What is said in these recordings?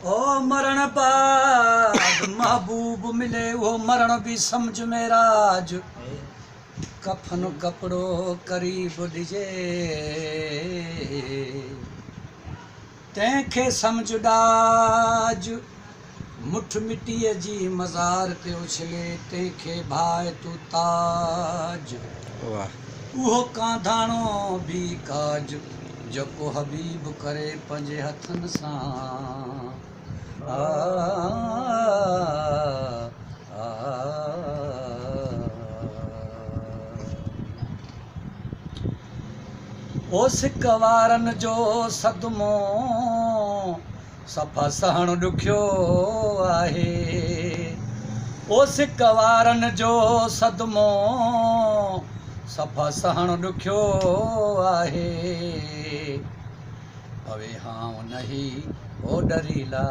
ओ मरण बाद महबूब मिले वो मरण भी समझ में राज कफन कपड़ो करीब ॾिजे तंहिंखे समझ ॾाज मुठ मिटीअ जी मज़ार ते उछले तंहिंखे भाए तूं ताज उहो कांधाणो भी काज जेको हबीब करे पंहिंजे हथनि सां ओ सिक वारनि जो सदमो सफ़ा सहण ॾुखियो आहे ओ सिक वारनि जो सदमो सफ़ा सहण ॾुखियो आहे अवे हां नही ओ डरीला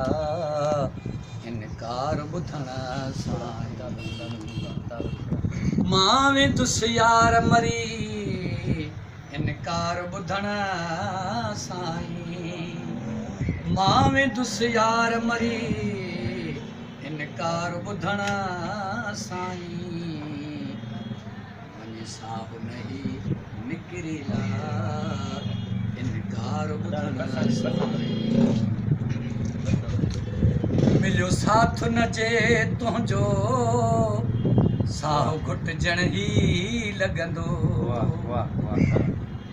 इनकार ॿुधण सां मां वेंदुसि यार मरी इनकार ॿुधण साईं मां वेंदुसि यार मरी इनकार ॿुधण साईं वञी साहु नहीं निकिरीला इनकार ॿुधण साईं मिलियो साथ न जे तुंहिंजो साहु घुटजण ई लॻंदो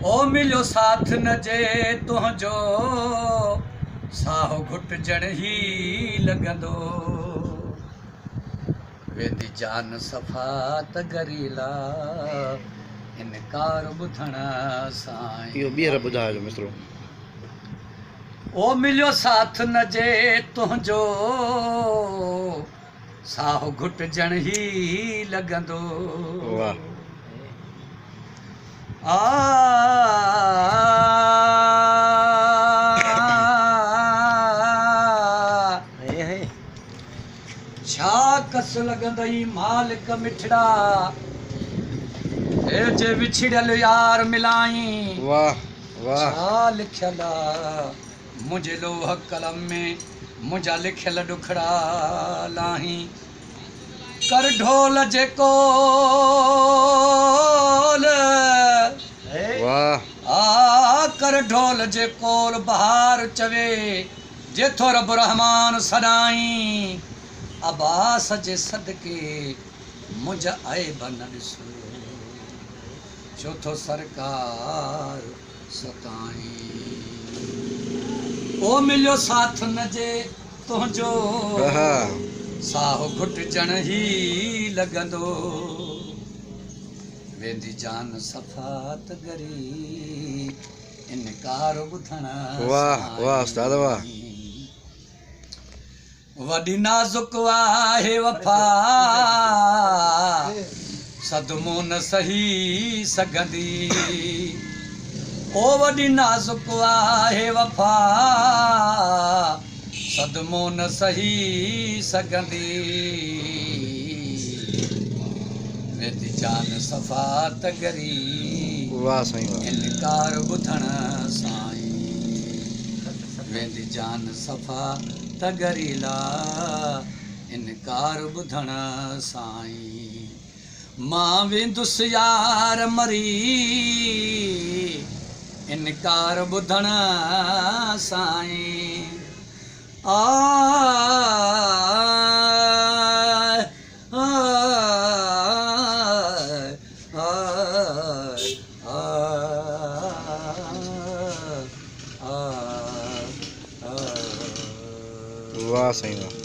ओ मिलियो साथ न जे तुंहिंजो साहु घुटजण ई लॻंदो वेंदी जान सफ़ा त गरीला इनकार ॿुधण सां इहो ॿीहर ॿुधाइजो मिसरो ओ मिलियो साथ न जे तुंहिंजो साहु घुटजण ई लॻंदो वाह छा कस लॻंदई मालिक मिठड़ा ए जे विछड़ियल यार मिलाई वाह वाह छा लिखियल मुंहिंजे लोह कलम में मुंहिंजा लिखियल ॾुखड़ा लाही कर ढोल जे कोल वाह कर ढोल जे कोल बहार चवे जेथो रब रहमान सदाई अब्बास जे सदके मुंहिंजा ऐब न ॾिसो चौथो सरकार सताई ओ मिलियो साथ न जे तुंहिंजो साहु घुटजण ई लॻंदो वेंदी जान सफ़ा त गरी इनकार ॿुधण वाह वाह उस्ताद वाह वॾी नाज़ुक आहे वफ़ा सदमो न सही सघंदी ओ वॾी नाज़ुक आहे वफ़ा सदमो न सही सघंदी वेंदी जान सफ़ा त गरी वाह साईं वाह इनकार ॿुधण साईं वेंदी जान सफ़ा त गरीला इनकार ॿुधण साईं मां वेंदुसि यार मरी इनकार ॿुधण साईं वाह साईं वाह